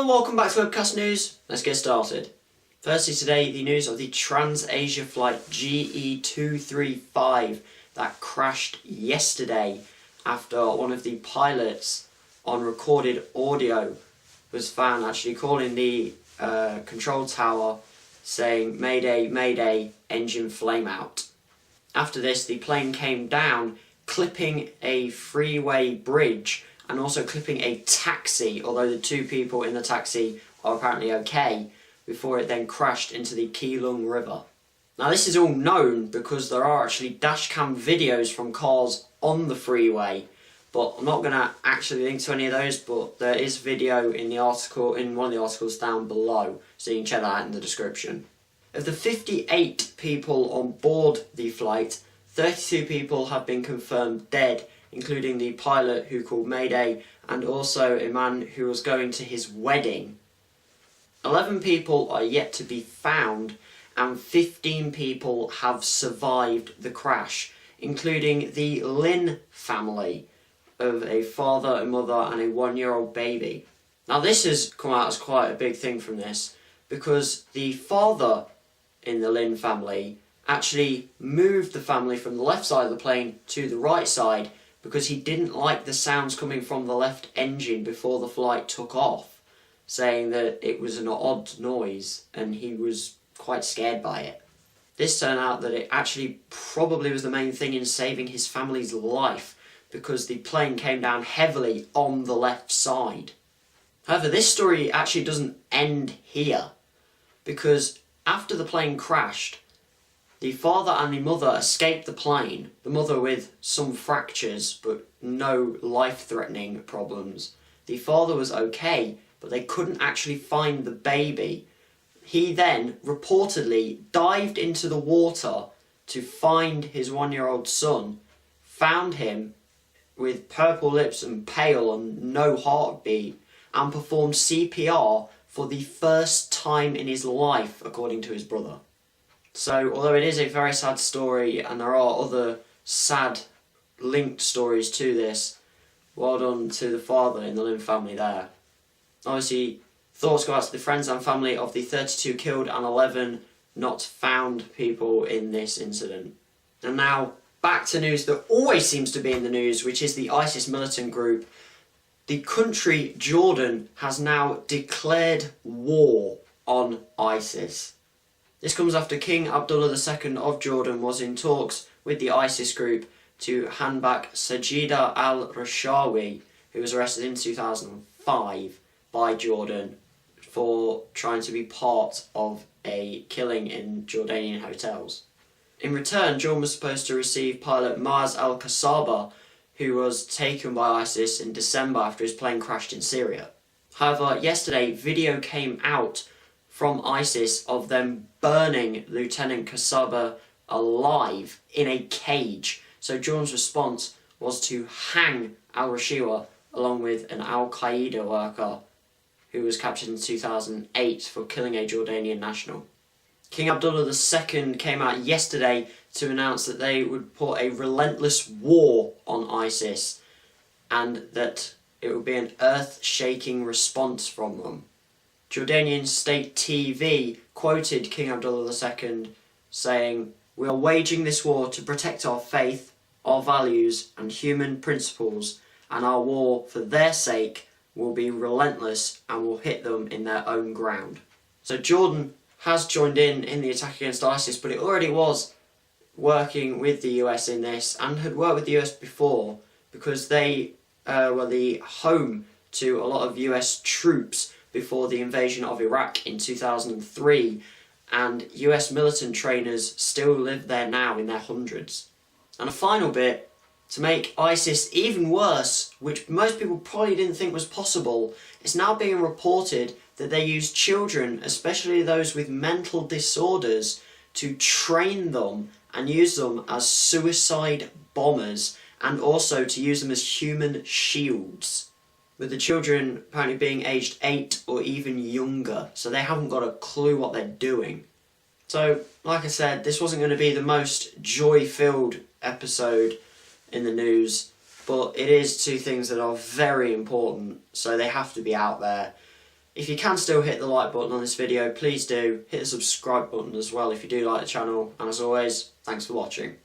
and welcome back to Webcast News. Let's get started. Firstly today, the news of the Transasia flight GE235 that crashed yesterday after one of the pilots on recorded audio was found actually calling the control tower saying "Mayday, Mayday, engine flame out." After this, the plane came down, clipping a freeway bridge and also clipping a taxi, although the two people in the taxi are apparently okay, before it then crashed into the Keelung River. Now this is all known because there are actually dashcam videos from cars on the freeway, but I'm not going to actually link to any of those, but there is video in the article, in one of the articles down below, so you can check that out in the description. Of the 58 people on board the flight, 32 people have been confirmed dead, including the pilot who called Mayday and also a man who was going to his wedding. 11 people are yet to be found and 15 people have survived the crash, including the Lin family of a father, a mother and a 1-year-old baby. Now this has come out as quite a big thing from this, because the father in the Lin family actually moved the family from the left side of the plane to the right side because he didn't like the sounds coming from the left engine before the flight took off, saying that it was an odd noise and he was quite scared by it. This turned out that it actually probably was the main thing in saving his family's life, because the plane came down heavily on the left side. However, this story actually doesn't end here, because after the plane crashed, the father and the mother escaped the plane, the mother with some fractures but no life-threatening problems. The father was okay, but they couldn't actually find the baby. He then reportedly dived into the water to find his 1-year-old son, found him with purple lips and pale and no heartbeat, and performed CPR for the first time in his life, according to his brother. So, although it is a very sad story, and there are other sad linked stories to this, well done to the father in the Lin family there. Obviously, thoughts go out to the friends and family of the 32 killed and 11 not found people in this incident. And now, back to news that always seems to be in the news, which is the ISIS militant group. The country Jordan has now declared war on ISIS. This comes after King Abdullah II of Jordan was in talks with the ISIS group to hand back Sajida al-Rashawi, who was arrested in 2005 by Jordan for trying to be part of a killing in Jordanian hotels. In return, Jordan was supposed to receive pilot Maaz al-Kasaba, who was taken by ISIS in December after his plane crashed in Syria. However, yesterday video came out from ISIS of them burning Lieutenant Kasaba alive in a cage. So Jordan's response was to hang al-Rashiwa along with an Al-Qaeda worker who was captured in 2008 for killing a Jordanian national. King Abdullah II came out yesterday to announce that they would put a relentless war on ISIS and that it would be an earth-shaking response from them. Jordanian state TV quoted King Abdullah II saying, "We are waging this war to protect our faith, our values and human principles, and our war for their sake will be relentless and will hit them in their own ground." So Jordan has joined in the attack against ISIS, but it already was working with the US in this and had worked with the US before, because they were the home to a lot of US troops before the invasion of Iraq in 2003, and US militant trainers still live there now in their hundreds. And a final bit, to make ISIS even worse, which most people probably didn't think was possible, it's now being reported that they use children, especially those with mental disorders, to train them and use them as suicide bombers, and also to use them as human shields, with the children apparently being aged 8 or even younger, so they haven't got a clue what they're doing. So, like I said, this wasn't going to be the most joy-filled episode in the news, but it is two things that are very important, so they have to be out there. If you can still hit the like button on this video, please do. Hit the subscribe button as well if you do like the channel, and as always, thanks for watching.